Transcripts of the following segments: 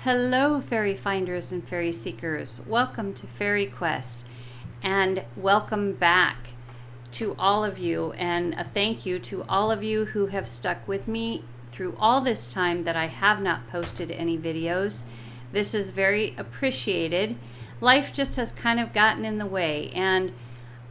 Hello, fairy finders and fairy seekers. Welcome to Fairy Quest, and welcome back to all of you, and a thank you to all of you who have stuck with me through all this time that I have not posted any videos. This is very appreciated. Life just has kind of gotten in the way, and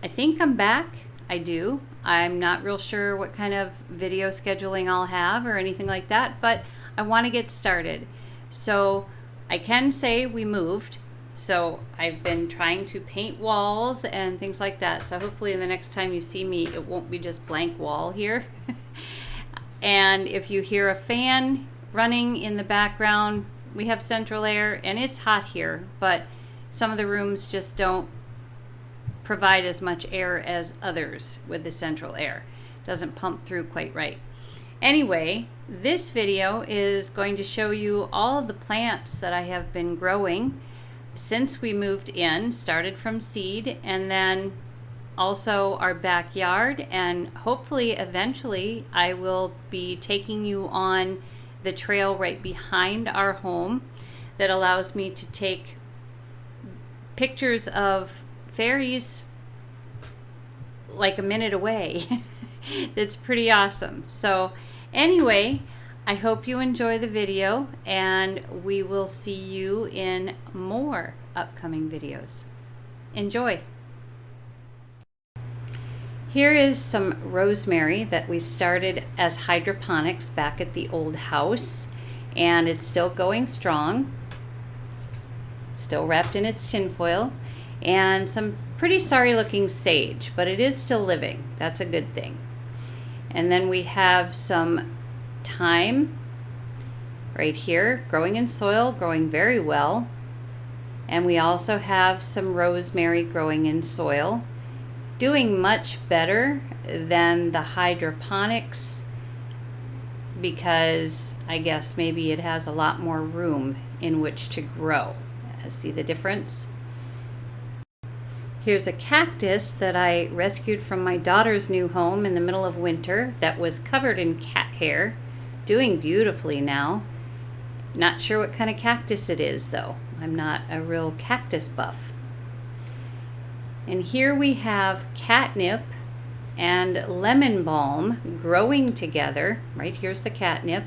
I think I'm back. I do. I'm not real sure what kind of video scheduling I'll have or anything like that, but I want to get started. So I can say we moved. So I've been trying to paint walls and things like that. So hopefully the next time you see me, it won't be just blank wall here. And if you hear a fan running in the background, we have central air and it's hot here, but some of the rooms just don't provide as much air as others with the central air. It doesn't pump through quite right. Anyway, this video is going to show you all of the plants that I have been growing since we moved in. Started from seed, and then also our backyard, and hopefully eventually I will be taking you on the trail right behind our home that allows me to take pictures of fairies like a minute away. It's pretty awesome. So anyway, I hope you enjoy the video, and we will see you in more upcoming videos. Enjoy. Here is some rosemary that we started as hydroponics back at the old house, and it's still going strong, still wrapped in its tinfoil, and some pretty sorry looking sage, but it is still living. That's a good thing. And then we have some thyme right here, growing in soil, growing very well. And we also have some rosemary growing in soil, doing much better than the hydroponics, because I guess maybe it has a lot more room in which to grow. See the difference? Here's a cactus that I rescued from my daughter's new home in the middle of winter that was covered in cat hair, doing beautifully now. Not sure what kind of cactus it is though. I'm not a real cactus buff. And here we have catnip and lemon balm growing together. Right here's the catnip,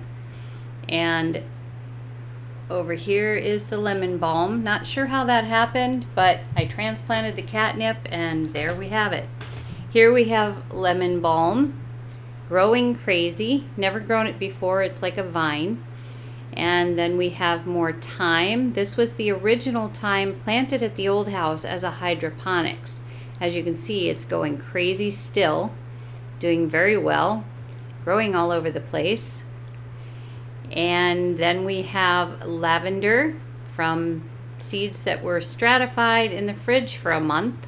and over here is the lemon balm. Not sure how that happened, but I transplanted the catnip and there we have it. Here we have lemon balm growing crazy. Never grown it before. It's like a vine. And then we have more thyme. This was the original thyme planted at the old house as a hydroponics. As you can see, it's going crazy still, doing very well, growing all over the place. And then we have lavender from seeds that were stratified in the fridge for a month.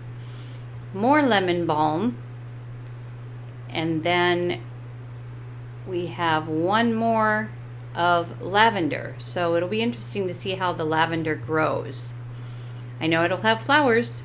More lemon balm. And then we have one more of lavender. So it'll be interesting to see how the lavender grows. I know it'll have flowers.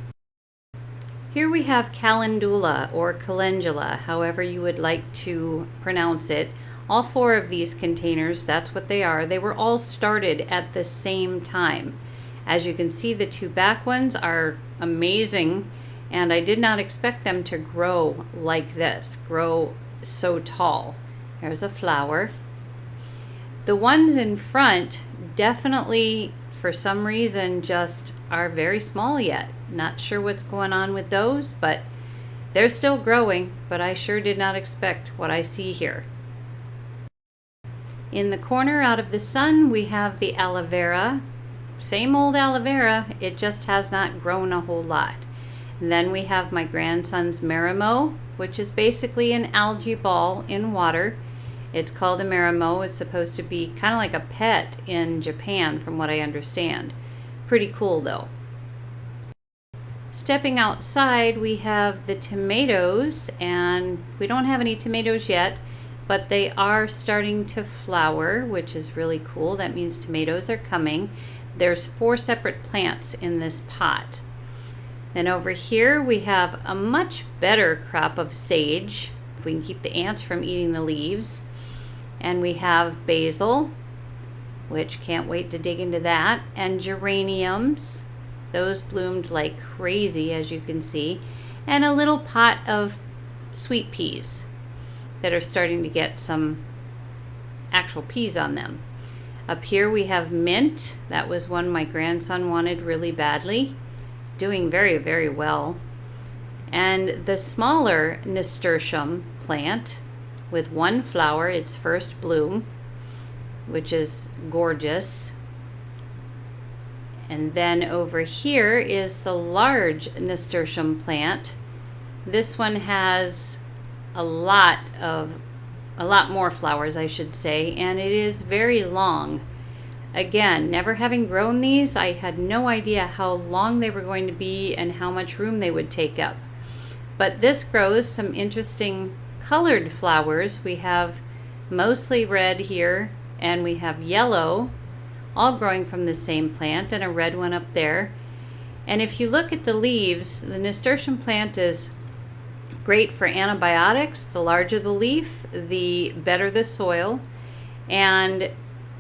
Here we have calendula or calendula, however you would like to pronounce it. All four of these containers, that's what they are. They were all started at the same time. As you can see, the two back ones are amazing, and I did not expect them to grow like this, grow so tall. There's a flower. The ones in front definitely, for some reason, just are very small yet. Not sure what's going on with those, but they're still growing, but I sure did not expect what I see here. In the corner out of the sun, we have the aloe vera. Same old aloe vera, it just has not grown a whole lot. And then we have my grandson's marimo, which is basically an algae ball in water. It's called a marimo. It's supposed to be kind of like a pet in Japan, from what I understand. Pretty cool though. Stepping outside, we have the tomatoes, and we don't have any tomatoes yet, but they are starting to flower, which is really cool. That means tomatoes are coming. There's 4 separate plants in this pot. Then over here we have a much better crop of sage, if we can keep the ants from eating the leaves. And we have basil, which can't wait to dig into that, and geraniums. Those bloomed like crazy, as you can see, and a little pot of sweet peas that are starting to get some actual peas on them. Up here we have mint. That was one my grandson wanted really badly. Doing very, very well. And the smaller nasturtium plant with one flower, its first bloom, which is gorgeous. And then over here is the large nasturtium plant. This one has a lot more flowers, I should say, and it is very long. Again, never having grown these, I had no idea how long they were going to be and how much room they would take up. But this grows some interesting colored flowers. We have mostly red here, and we have yellow, all growing from the same plant, and a red one up there. And if you look at the leaves, the nasturtium plant is great for antibiotics. The larger the leaf, the better the soil, and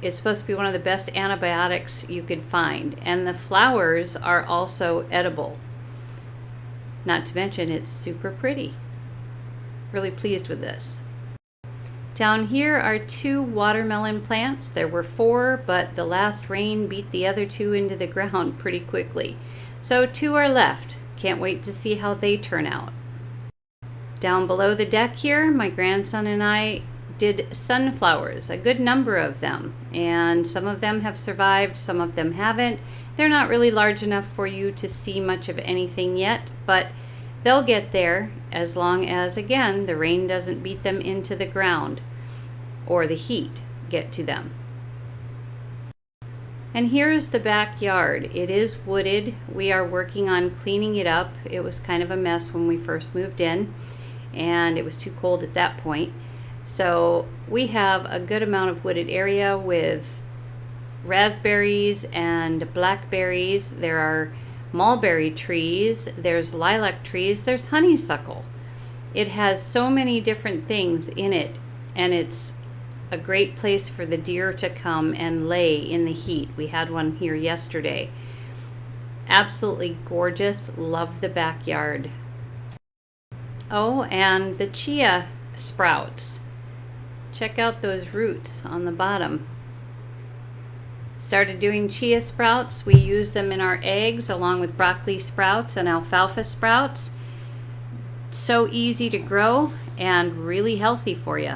it's supposed to be one of the best antibiotics you could find. And the flowers are also edible. Not to mention it's super pretty. Really pleased with this. Down here are 2 watermelon plants. There were 4, but the last rain beat the other 2 into the ground pretty quickly. So 2 are left. Can't wait to see how they turn out. Down below the deck here, my grandson and I did sunflowers, a good number of them, and some of them have survived, some of them haven't. They're not really large enough for you to see much of anything yet, but they'll get there as long as, again, the rain doesn't beat them into the ground or the heat get to them. And here is the backyard. It is wooded. We are working on cleaning it up. It was kind of a mess when we first moved in, and it was too cold at that point. So we have a good amount of wooded area with raspberries and blackberries. There are mulberry trees, there's lilac trees, there's honeysuckle. It has so many different things in it, and it's a great place for the deer to come and lay in the heat. We had one here yesterday. Absolutely gorgeous. Love the backyard. Oh, and the chia sprouts. Check out those roots on the bottom. Started doing chia sprouts. We use them in our eggs along with broccoli sprouts and alfalfa sprouts. So easy to grow and really healthy for you.